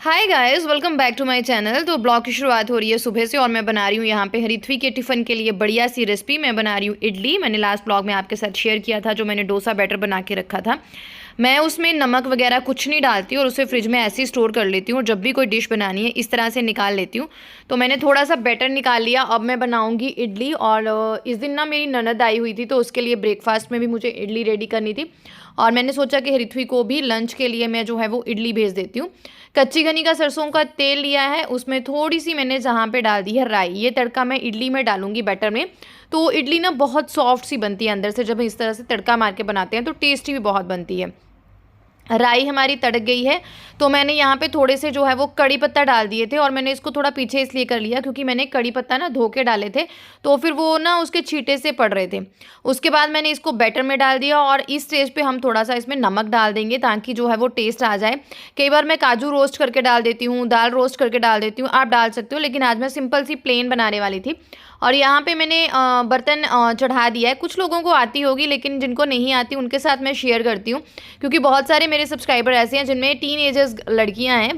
Hi guys, welcome back to my channel. तो blog की शुरुआत हो रही है सुबह से और मैं बना रही हूँ यहाँ पे हरिथ्वी के टिफ़िन के लिए बढ़िया सी रेसिपी। मैं बना रही हूँ इडली। मैंने लास्ट ब्लॉग में आपके साथ शेयर किया था जो मैंने डोसा बैटर बना के रखा था। मैं उसमें नमक वगैरह कुछ नहीं डालती और उसे फ्रिज में ऐसे ही स्टोर कर लेती हूँ और जब भी कोई डिश बनानी है इस तरह से निकाल लेती हूँ। तो मैंने थोड़ा सा बैटर निकाल लिया। अब मैं बनाऊँगी इडली। और इस दिन ना मेरी ननद आई हुई थी तो उसके लिए ब्रेकफास्ट में भी मुझे इडली रेडी करनी थी और मैंने सोचा कि हरिथ्वी को भी लंच के लिए मैं जो है वो इडली भेज देती हूँ। कच्ची घनी का सरसों का तेल लिया है, उसमें थोड़ी सी मैंने जहाँ पे डाल दी है राई। ये तड़का मैं इडली में डालूंगी बैटर में। तो इडली ना बहुत सॉफ्ट सी बनती है अंदर से जब इस तरह से तड़का मार के बनाते हैं, तो टेस्टी भी बहुत बनती है। राई हमारी तड़क गई है तो मैंने यहाँ पे थोड़े से जो है वो कड़ी पत्ता डाल दिए थे और मैंने इसको थोड़ा पीछे इसलिए कर लिया क्योंकि मैंने कड़ी पत्ता ना धो के डाले थे तो फिर वो ना उसके छींटे से पड़ रहे थे। उसके बाद मैंने इसको बैटर में डाल दिया और इस स्टेज पे हम थोड़ा सा इसमें नमक डाल देंगे ताकि जो है वो टेस्ट आ जाए। कई बार मैं काजू रोस्ट करके डाल देती हूँ, दाल रोस्ट करके डाल देती हूँ, आप डाल सकते हो, लेकिन आज मैं सिंपल सी प्लेन बनाने वाली थी। और यहाँ पे मैंने बर्तन चढ़ा दिया है। कुछ लोगों को आती होगी लेकिन जिनको नहीं आती उनके साथ मैं शेयर करती हूँ क्योंकि बहुत सारे मेरे सब्सक्राइबर ऐसे हैं जिनमें टीन एजर्स लड़कियाँ हैं,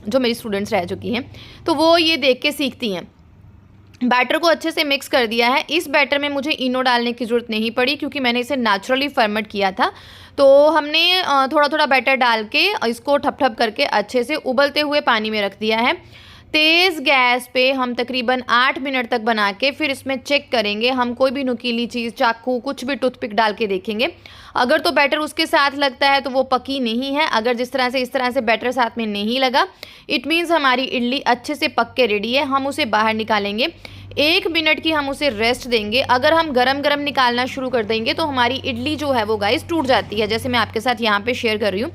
जो मेरी स्टूडेंट्स रह चुकी हैं, तो वो ये देख के सीखती हैं। बैटर को अच्छे से मिक्स कर दिया है। इस बैटर में मुझे इनो डालने की ज़रूरत नहीं पड़ी क्योंकि मैंने इसे नेचुरली फर्मेंट किया था। तो हमने थोड़ा थोड़ा बैटर डाल के इसको ठप ठप करके अच्छे से उबलते हुए पानी में रख दिया है। तेज़ गैस पे हम तकरीबन 8 मिनट तक बना के फिर इसमें चेक करेंगे। हम कोई भी नुकीली चीज़, चाकू, कुछ भी टूथपिक डाल के देखेंगे। अगर तो बैटर उसके साथ लगता है तो वो पकी नहीं है। अगर जिस तरह से इस तरह से बैटर साथ में नहीं लगा, इट मीन्स हमारी इडली अच्छे से पक के रेडी है। हम उसे बाहर निकालेंगे, 1 मिनट की हम उसे रेस्ट देंगे। अगर हम गरम गरम निकालना शुरू कर देंगे तो हमारी इडली जो है वो गाइस टूट जाती है, जैसे मैं आपके साथ यहाँ पे शेयर कर रही हूँ।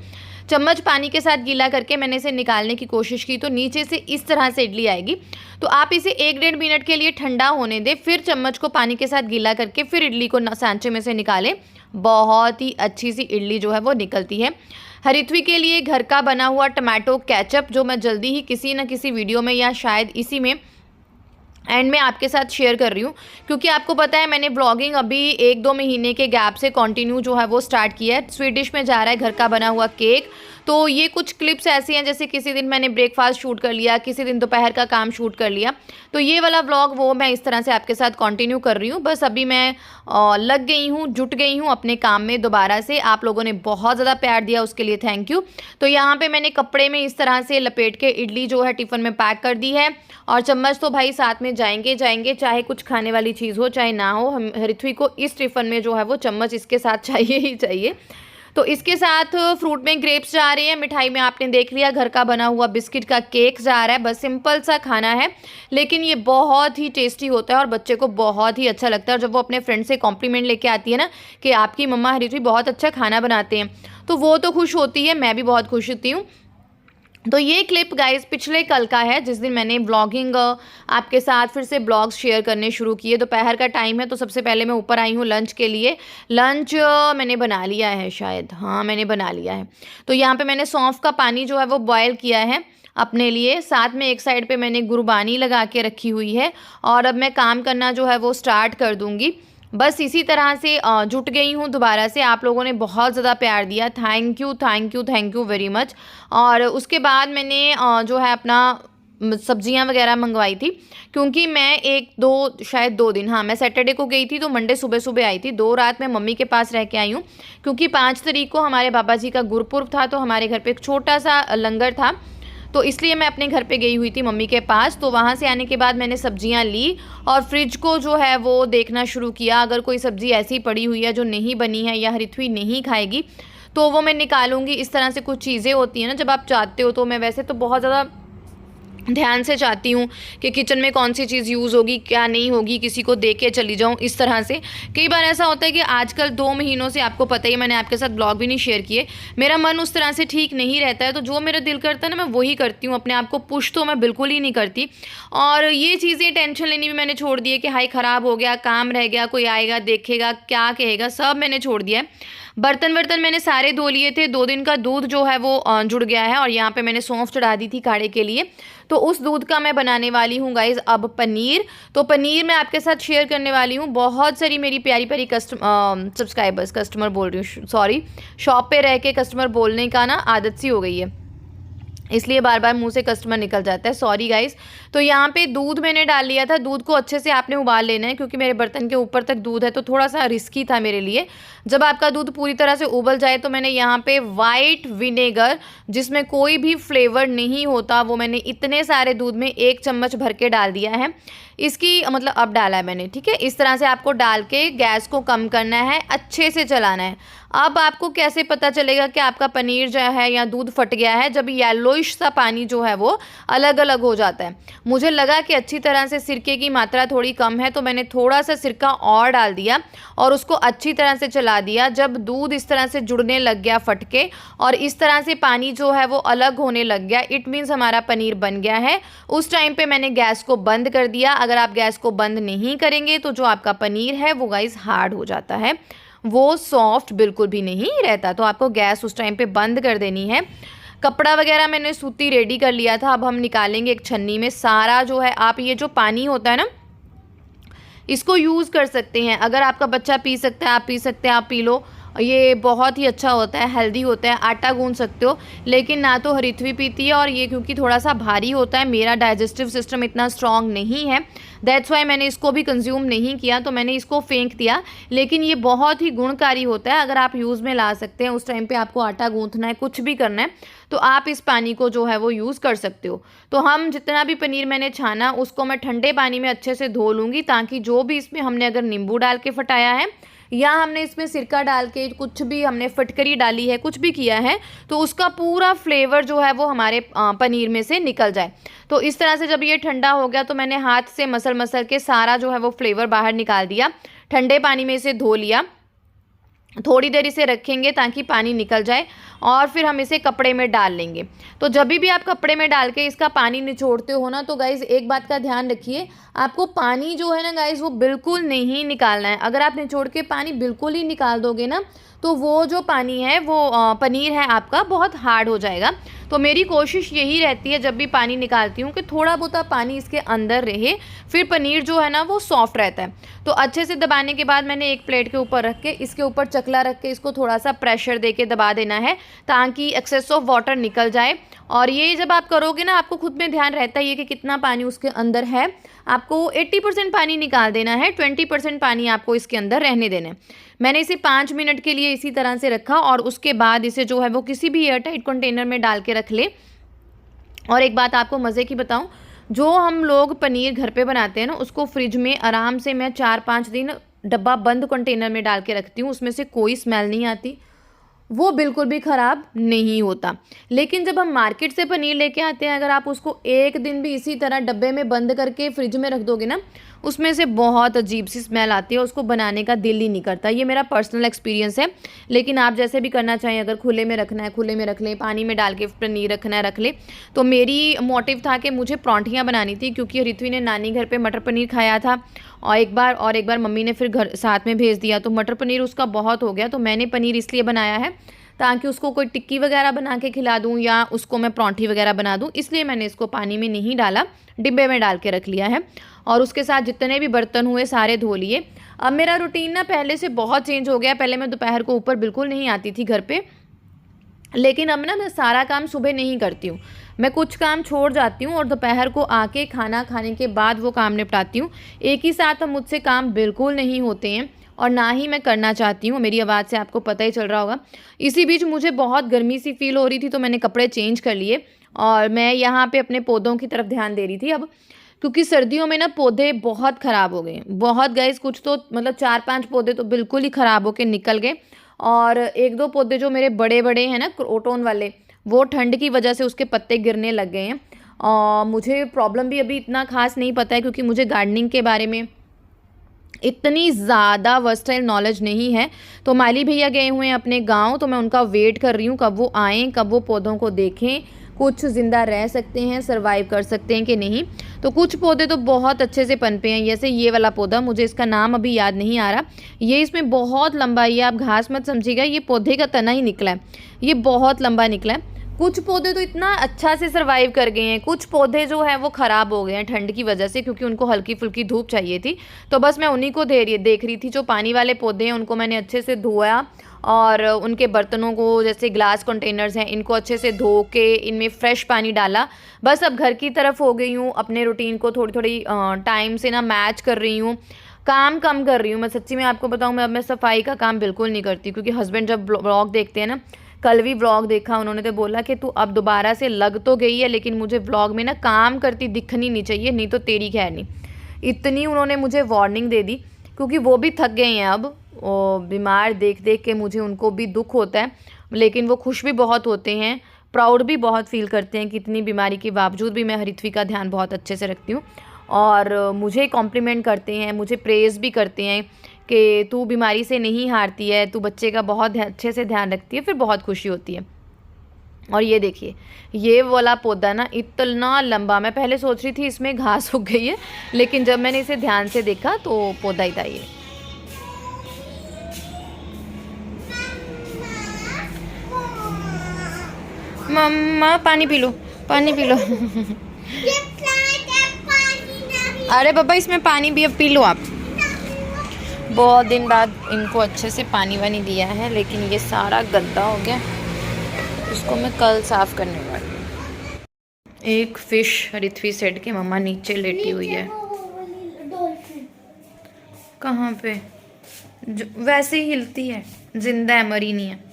चम्मच पानी के साथ गीला करके मैंने इसे निकालने की कोशिश की तो नीचे से इस तरह से इडली आएगी। तो आप इसे 1-1.5 मिनट के लिए ठंडा होने दें, फिर चम्मच को पानी के साथ गीला करके फिर इडली को सांचे में से निकालें। बहुत ही अच्छी सी इडली जो है वो निकलती है। हरिथ्वी के लिए घर का बना हुआ टमाटो केचप जो मैं जल्दी ही किसी न किसी वीडियो में या शायद इसी में एंड मैं आपके साथ शेयर कर रही हूँ क्योंकि आपको पता है मैंने ब्लॉगिंग अभी 1-2 महीने के गैप से कंटिन्यू जो है वो स्टार्ट किया है। स्वीट डिश में जा रहा है घर का बना हुआ केक। तो ये कुछ क्लिप्स ऐसी हैं जैसे किसी दिन मैंने ब्रेकफास्ट शूट कर लिया, किसी दिन दोपहर का काम शूट कर लिया। तो ये वाला व्लॉग वो मैं इस तरह से आपके साथ कंटिन्यू कर रही हूँ। बस अभी मैं लग गई हूँ, जुट गई हूँ अपने काम में दोबारा से। आप लोगों ने बहुत ज़्यादा प्यार दिया, उसके लिए थैंक यू। तो यहाँ पे मैंने कपड़े में इस तरह से लपेट के इडली जो है टिफ़िन में पैक कर दी है और चम्मच तो भाई साथ में जाएंगे जाएंगे, चाहे कुछ खाने वाली चीज़ हो चाहे ना हो। हम हरिथ्वी को इस टिफ़िन में जो है वो चम्मच इसके साथ चाहिए ही चाहिए। तो इसके साथ फ्रूट में ग्रेप्स जा रहे हैं, मिठाई में आपने देख लिया घर का बना हुआ बिस्किट का केक जा रहा है। बस सिंपल सा खाना है लेकिन ये बहुत ही टेस्टी होता है और बच्चे को बहुत ही अच्छा लगता है। और जब वो अपने फ्रेंड से कॉम्प्लीमेंट लेके आती है ना कि आपकी मम्मा हरिथ्वी बहुत अच्छा खाना बनाते हैं, तो वो तो खुश होती है, मैं भी बहुत खुश होती हूँ। तो ये क्लिप गाइस पिछले कल का है जिस दिन मैंने ब्लॉगिंग आपके साथ फिर से ब्लॉग्स शेयर करने शुरू किए। दोपहर का टाइम है तो सबसे पहले मैं ऊपर आई हूँ लंच के लिए। लंच मैंने बना लिया है, शायद हाँ मैंने बना लिया है। तो यहाँ पे मैंने सौंफ का पानी जो है वो बॉयल किया है अपने लिए। साथ में एक साइड पे मैंने गुरबानी लगा के रखी हुई है और अब मैं काम करना जो है वो स्टार्ट कर दूँगी। बस इसी तरह से जुट गई हूँ दोबारा से। आप लोगों ने बहुत ज़्यादा प्यार दिया, thank you thank you thank you very much. और उसके बाद मैंने जो है अपना सब्जियां वगैरह मंगवाई थी क्योंकि मैं 1-2 शायद 2 दिन, हाँ मैं सैटरडे को गई थी तो मंडे सुबह सुबह आई थी। 2 रात मैं मम्मी के पास रह के आई हूँ क्योंकि 5 तारीख को हमारे बाबा जी का गुरपुर्ब था तो हमारे घर पे एक छोटा सा लंगर था, तो इसलिए मैं अपने घर पे गई हुई थी मम्मी के पास। तो वहाँ से आने के बाद मैंने सब्जियाँ ली और फ्रिज को जो है वो देखना शुरू किया। अगर कोई सब्ज़ी ऐसी पड़ी हुई है जो नहीं बनी है या हरिथ्वी नहीं खाएगी तो वो मैं निकालूंगी। इस तरह से कुछ चीज़ें होती हैं ना जब आप चाहते हो, तो मैं वैसे तो बहुत ज़्यादा ध्यान से चाहती हूँ कि किचन में कौन सी चीज़ यूज़ होगी क्या नहीं होगी, किसी को दे के चली जाऊँ इस तरह से। कई बार ऐसा होता है कि आजकल 2 महीनों से आपको पता ही, मैंने आपके साथ ब्लॉग भी नहीं शेयर किए, मेरा मन उस तरह से ठीक नहीं रहता है। तो जो मेरा दिल करता है ना मैं वही करती हूँ, अपने आप को पुश तो मैं बिल्कुल ही नहीं करती। और ये चीज़ें टेंशन लेनी भी मैंने छोड़ दी है कि हाई ख़राब हो गया, काम रह गया, कोई आएगा देखेगा क्या कहेगा, सब मैंने छोड़ दिया है। बर्तन वर्तन मैंने सारे धो लिए थे। 2 दिन का दूध जो है वो जुड़ गया है और यहाँ पे मैंने सौंफ चढ़ा दी थी काढ़े के लिए। तो उस दूध का मैं बनाने वाली हूँ गाइज अब पनीर। तो पनीर मैं आपके साथ शेयर करने वाली हूँ। बहुत सारी मेरी प्यारी प्यारी कस्टमर बोल रही हूँ, सॉरी, शॉप पे रह के कस्टमर बोलने का ना आदत सी हो गई है। इसलिए बार बार मुंह से कस्टमर निकल जाता है, सॉरी गाइस। तो यहाँ पे दूध मैंने डाल लिया था। दूध को अच्छे से आपने उबाल लेना है, क्योंकि मेरे बर्तन के ऊपर तक दूध है तो थोड़ा सा रिस्की था मेरे लिए। जब आपका दूध पूरी तरह से उबल जाए तो मैंने यहाँ पे वाइट विनेगर, जिसमें कोई भी फ्लेवर नहीं होता, वो मैंने इतने सारे दूध में 1 चम्मच भर के डाल दिया है। इसकी मतलब अब डाला है मैंने, ठीक है। इस तरह से आपको डाल के गैस को कम करना है, अच्छे से चलाना है। अब आपको कैसे पता चलेगा कि आपका पनीर जो है या दूध फट गया है? जब येलोइश सा पानी जो है वो अलग अलग हो जाता है। मुझे लगा कि अच्छी तरह से सिरके की मात्रा थोड़ी कम है, तो मैंने थोड़ा सा सिरका और डाल दिया और उसको अच्छी तरह से चला दिया। जब दूध इस तरह से जुड़ने लग गया फट के, और इस तरह से पानी जो है वो अलग होने लग गया, इट मीन्स हमारा पनीर बन गया है। उस टाइम पे मैंने गैस को बंद कर दिया। अगर आप गैस को बंद नहीं करेंगे तो जो आपका पनीर है वो गाइस हार्ड हो जाता है, वो सॉफ्ट बिल्कुल भी नहीं रहता। तो आपको गैस उस टाइम पे बंद कर देनी है। कपड़ा वगैरह मैंने सूती रेडी कर लिया था। अब हम निकालेंगे एक छन्नी में सारा जो है, आप ये जो पानी होता है ना, इसको यूज़ कर सकते हैं। अगर आपका बच्चा पी सकता है, आप पी सकते हैं, आप पी लो। ये बहुत ही अच्छा होता है, हेल्दी होता है। आटा गूंद सकते हो, लेकिन ना तो हरिथवी पीती है, और ये क्योंकि थोड़ा सा भारी होता है, मेरा डाइजेस्टिव सिस्टम इतना स्ट्रॉन्ग नहीं है, दैट्स वाई मैंने इसको भी कंज्यूम नहीं किया, तो मैंने इसको फेंक दिया। लेकिन ये बहुत ही गुणकारी होता है, अगर आप यूज़ में ला सकते हैं। उस टाइम पे आपको आटा गूंथना है, कुछ भी करना है, तो आप इस पानी को जो है वो यूज़ कर सकते हो। तो हम जितना भी पनीर मैंने छाना, उसको मैं ठंडे पानी में अच्छे से धो लूँगी, ताकि जो भी इसमें हमने अगर नींबू डाल के फटाया है, या हमने इसमें सिरका डाल के कुछ भी हमने फटकरी डाली है, कुछ भी किया है, तो उसका पूरा फ्लेवर जो है वो हमारे पनीर में से निकल जाए। तो इस तरह से जब ये ठंडा हो गया, तो मैंने हाथ से मसल मसल के सारा जो है वो फ्लेवर बाहर निकाल दिया। ठंडे पानी में इसे धो लिया। थोड़ी देर इसे रखेंगे ताकि पानी निकल जाए, और फिर हम इसे कपड़े में डाल लेंगे। तो जब भी आप कपड़े में डाल के इसका पानी निचोड़ते हो ना, तो गाइज़ एक बात का ध्यान रखिए, आपको पानी जो है ना गाइज़ वो बिल्कुल नहीं निकालना है। अगर आप निचोड़ के पानी बिल्कुल ही निकाल दोगे ना, तो वो जो पानी है वो पनीर है आपका बहुत हार्ड हो जाएगा। तो मेरी कोशिश यही रहती है जब भी पानी निकालती हूँ कि थोड़ा बहुत पानी इसके अंदर रहे, फिर पनीर जो है ना वो सॉफ्ट रहता है। तो अच्छे से दबाने के बाद मैंने एक प्लेट के ऊपर रख के, इसके ऊपर चकला रख के इसको थोड़ा सा प्रेशर दे के दबा देना है, ताकि एक्सेस ऑफ वाटर निकल जाए। और ये जब आप करोगे ना, आपको खुद में ध्यान रहता है कि कितना पानी उसके अंदर है। आपको 80% पानी निकाल देना है, 20% पानी आपको इसके अंदर रहने देना है। मैंने इसे 5 मिनट के लिए इसी तरह से रखा, और उसके बाद इसे जो है वो किसी भी एयर टाइट कंटेनर में डाल के रख ले। और एक बात आपको मज़े की बताऊं, जो हम लोग पनीर घर पे बनाते हैं ना, उसको फ्रिज में आराम से मैं 4-5 दिन डब्बा बंद कंटेनर में डाल के रखती हूँ, उसमें से कोई स्मेल नहीं आती, वो बिल्कुल भी ख़राब नहीं होता। लेकिन जब हम मार्केट से पनीर लेके आते हैं, अगर आप उसको एक दिन भी इसी तरह डब्बे में बंद करके फ्रिज में रख दोगे ना, उसमें से बहुत अजीब सी स्मेल आती है, उसको बनाने का दिल ही नहीं करता। ये मेरा पर्सनल एक्सपीरियंस है। लेकिन आप जैसे भी करना चाहें, अगर खुले में रखना है खुले में रख लें, पानी में डाल के पनीर रखना है रख लें। तो मेरी मोटिव था कि मुझे परांठियाँ बनानी थी, क्योंकि ऋत्वी ने नानी घर पे मटर पनीर खाया था, और एक बार मम्मी ने फिर घर साथ में भेज दिया, तो मटर पनीर उसका बहुत हो गया। तो मैंने पनीर इसलिए बनाया है ताकि उसको कोई टिक्की वगैरह बना के खिला दूँ, या उसको मैं परांठी वगैरह बना दूँ, इसलिए मैंने इसको पानी में नहीं डाला, डिब्बे में डाल के रख लिया है। और उसके साथ जितने भी बर्तन हुए सारे धो लिए। अब मेरा रूटीन ना पहले से बहुत चेंज हो गया। पहले मैं दोपहर को ऊपर बिल्कुल नहीं आती थी घर पे, लेकिन अब ना मैं सारा काम सुबह नहीं करती हूँ, मैं कुछ काम छोड़ जाती हूँ और दोपहर को आके खाना खाने के बाद वो काम निपटाती हूँ। एक ही साथ अब मुझसे काम बिल्कुल नहीं होते हैं, और ना ही मैं करना चाहती हूँ। मेरी आवाज़ से आपको पता ही चल रहा होगा। इसी बीच मुझे बहुत गर्मी सी फील हो रही थी, तो मैंने कपड़े चेंज कर लिए, और मैं यहाँ पे अपने पौधों की तरफ ध्यान दे रही थी अब, क्योंकि सर्दियों में ना पौधे बहुत ख़राब हो गए, बहुत गाइस। कुछ तो मतलब 4-5 पौधे तो बिल्कुल ही ख़राब होके निकल गए, और 1-2 पौधे जो मेरे बड़े बड़े हैं ना क्रोटोन वाले, वो ठंड की वजह से उसके पत्ते गिरने लग गए हैं। और मुझे प्रॉब्लम भी अभी इतना खास नहीं पता है, क्योंकि मुझे गार्डनिंग के बारे में इतनी ज़्यादा वर्सटाइल नॉलेज नहीं है। तो माली भैया गए हुए हैं अपने गांव, तो मैं उनका वेट कर रही हूँ कब वो आएँ, कब वो पौधों को देखें, कुछ ज़िंदा रह सकते हैं, सरवाइव कर सकते हैं कि नहीं। तो कुछ पौधे तो बहुत अच्छे से पनपे हैं, जैसे ये वाला पौधा, मुझे इसका नाम अभी याद नहीं आ रहा, ये इसमें बहुत लंबा, ये आप घास मत समझिएगा, ये पौधे का तना ही निकला है, ये बहुत लंबा निकला है। कुछ पौधे तो इतना अच्छा से सरवाइव कर गए हैं, कुछ पौधे जो हैं वो ख़राब हो गए हैं ठंड की वजह से, क्योंकि उनको हल्की फुल्की धूप चाहिए थी। तो बस मैं उन्हीं को देख रही थी। जो पानी वाले पौधे हैं उनको मैंने अच्छे से धोया और उनके बर्तनों को, जैसे ग्लास कंटेनर्स हैं, इनको अच्छे से धो के इनमें फ़्रेश पानी डाला। बस अब घर की तरफ हो गई हूँ, अपने रूटीन को थोड़ी थोड़ी टाइम से ना मैच कर रही हूँ, काम कम कर रही हूँ। मैं सच्ची में आपको बताऊँ, मैं सफाई का काम बिल्कुल नहीं करती, क्योंकि हस्बैंड जब ब्लॉग देखते हैं ना, कल भी व्लॉग देखा उन्होंने, तो बोला कि तू अब दोबारा से लग तो गई है, लेकिन मुझे व्लॉग में ना काम करती दिखनी नहीं चाहिए, नहीं तो तेरी खैर नहीं। इतनी उन्होंने मुझे वार्निंग दे दी, क्योंकि वो भी थक गए हैं अब। बीमार देख देख के मुझे उनको भी दुख होता है, लेकिन वो खुश भी बहुत होते हैं, प्राउड भी बहुत फील करते हैं कि इतनी बीमारी के बावजूद भी मैं हरिथवी का ध्यान बहुत अच्छे से रखती हूँ। और मुझे कॉम्प्लीमेंट करते हैं, मुझे प्रेज़ भी करते हैं कि तू बीमारी से नहीं हारती है, तू बच्चे का बहुत अच्छे से ध्यान रखती है, फिर बहुत खुशी होती है। और ये देखिए, ये वाला पौधा ना इतना लंबा, मैं पहले सोच रही थी इसमें घास उग गई है, लेकिन जब मैंने इसे ध्यान से देखा तो पौधा ही था ये। मम्मा पानी पी लो, पानी पी लो। अरे पापा, इसमें पानी भी अब पी लो आप। बहुत दिन बाद इनको अच्छे से पानी वानी दिया है, लेकिन ये सारा गंदा हो गया, इसको मैं कल साफ़ करने वाली हूँ। एक फ़िश हरिथवी सेट के मम्मा नीचे लेटी हुई है। कहाँ पे? वैसे ही हिलती है, जिंदा है, मरी नहीं है।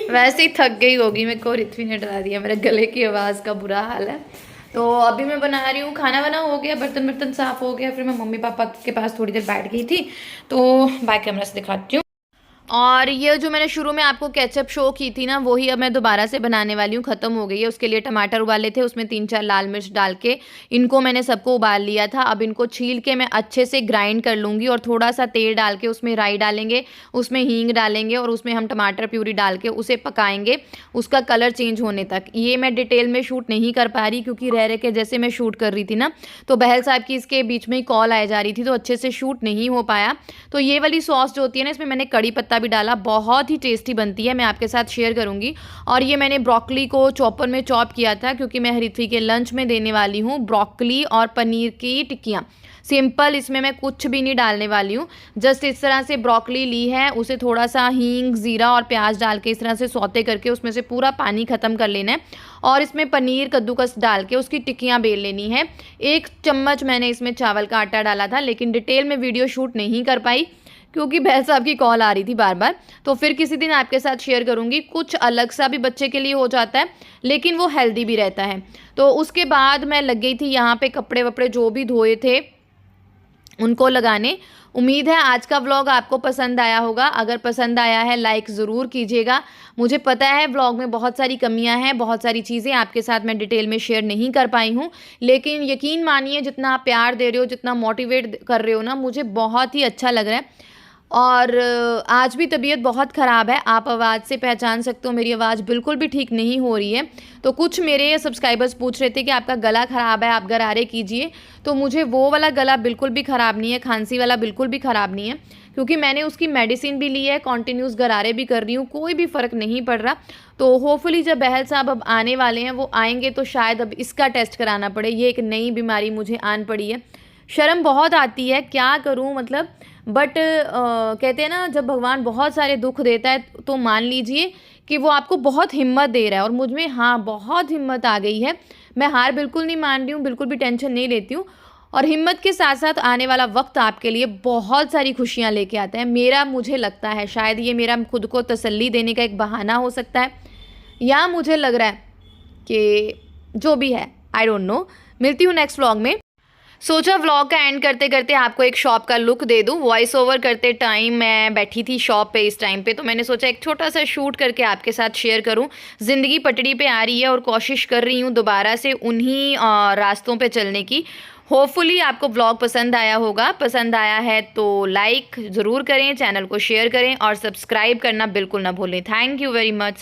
वैसे ही थक गई होगी, मेरे को हरिथवी ने डरा दिया, मेरे गले की आवाज़ का बुरा हाल है। तो अभी मैं बना रही हूँ, खाना वाना हो गया, बर्तन साफ़ हो गया, फिर मैं मम्मी पापा के पास थोड़ी देर बैठ गई थी, तो बैक कैमरा से दिखाती हूँ। और ये जो मैंने शुरू में आपको केचप शो की थी ना, वही अब मैं दोबारा से बनाने वाली हूँ, ख़त्म हो गई है। उसके लिए टमाटर उबाले थे, उसमें 3-4 लाल मिर्च डाल के इनको मैंने सबको उबाल लिया था। अब इनको छील के मैं अच्छे से ग्राइंड कर लूँगी, और थोड़ा सा तेल डाल के उसमें राई डालेंगे, उसमें हींग डालेंगे, और उसमें हम टमाटर प्यूरी डाल के उसे पकाएंगे, उसका कलर चेंज होने तक। ये मैं डिटेल में शूट नहीं कर पा रही, क्योंकि रह के जैसे मैं शूट कर रही थी ना, तो बहल साहब की इसके बीच में ही कॉल आ जा रही थी, तो अच्छे से शूट नहीं हो पाया। तो ये वाली सॉस जो होती है ना, इसमें मैंने कड़ी पत्ता भी डाला, बहुत ही टेस्टी बनती है, मैं आपके साथ शेयर करूंगी। और ये मैंने ब्रोकली को चॉपर में चॉप किया था, क्योंकि मैं हरिथवी के लंच में देने वाली हूँ ब्रोकली और पनीर की टिक्कियाँ। सिंपल, इसमें मैं कुछ भी नहीं डालने वाली हूँ। जस्ट इस तरह से ब्रोकली ली है, उसे थोड़ा सा हींग, ज़ीरा और प्याज डाल के इस तरह से सौते करके उसमें से पूरा पानी ख़त्म कर लेना है, और इसमें पनीर कद्दूकस डाल के उसकी टिक्कियाँ बेल लेनी है। 1 चम्मच मैंने इसमें चावल का आटा डाला था, लेकिन डिटेल में वीडियो शूट नहीं कर पाई, क्योंकि बहल साहब की कॉल आ रही थी बार बार। तो फिर किसी दिन आपके साथ शेयर करूंगी। कुछ अलग सा भी बच्चे के लिए हो जाता है, लेकिन वो हेल्दी भी रहता है। तो उसके बाद मैं लग गई थी यहाँ पे कपड़े वपड़े जो भी धोए थे उनको लगाने। उम्मीद है आज का व्लॉग आपको पसंद आया होगा। अगर पसंद आया है लाइक ज़रूर कीजिएगा। मुझे पता है व्लॉग में बहुत सारी कमियां हैं, बहुत सारी चीज़ें आपके साथ मैं डिटेल में शेयर नहीं कर पाई हूं, लेकिन यकीन मानिए जितना आप प्यार दे रहे हो, जितना मोटिवेट कर रहे हो ना, मुझे बहुत ही अच्छा लग रहा है। और आज भी तबीयत बहुत ख़राब है, आप आवाज़ से पहचान सकते हो मेरी आवाज़ बिल्कुल भी ठीक नहीं हो रही है। तो कुछ मेरे सब्सक्राइबर्स पूछ रहे थे कि आपका गला ख़राब है, आप गरारे कीजिए। तो मुझे वो वाला गला बिल्कुल भी ख़राब नहीं है, खांसी वाला बिल्कुल भी ख़राब नहीं है, क्योंकि मैंने उसकी मेडिसिन भी ली है, कॉन्टीन्यूस गरारे भी कर रही हूँ, कोई भी फ़र्क नहीं पड़ रहा। तो होपफुली जब बहल साहब अब आने वाले हैं, वो आएंगे तो शायद अब इसका टेस्ट कराना पड़े। ये एक नई बीमारी मुझे आन पड़ी है, शर्म बहुत आती है, क्या करूँ मतलब। बट कहते हैं ना, जब भगवान बहुत सारे दुख देता है तो मान लीजिए कि वो आपको बहुत हिम्मत दे रहा है, और मुझ में हाँ बहुत हिम्मत आ गई है। मैं हार बिल्कुल नहीं मान रही हूँ, बिल्कुल भी टेंशन नहीं लेती हूँ, और हिम्मत के साथ साथ आने वाला वक्त आपके लिए बहुत सारी खुशियाँ लेके आता है। मेरा मुझे लगता है शायद ये मेरा खुद को तसल्ली देने का एक बहाना हो सकता है, या मुझे लग रहा है कि जो भी है, आई डोंट नो। मिलती हूँ नेक्स्ट व्लॉग में। सोचा व्लॉग का एंड करते करते आपको एक शॉप का लुक दे दूं। वॉइस ओवर करते टाइम मैं बैठी थी शॉप पे इस टाइम पे, तो मैंने सोचा एक छोटा सा शूट करके आपके साथ शेयर करूं। ज़िंदगी पटड़ी पे आ रही है, और कोशिश कर रही हूं दोबारा से उन्हीं रास्तों पे चलने की। होपफुली आपको व्लॉग पसंद आया होगा। पसंद आया है तो लाइक ज़रूर करें, चैनल को शेयर करें, और सब्सक्राइब करना बिल्कुल ना भूलें। Thank you very much.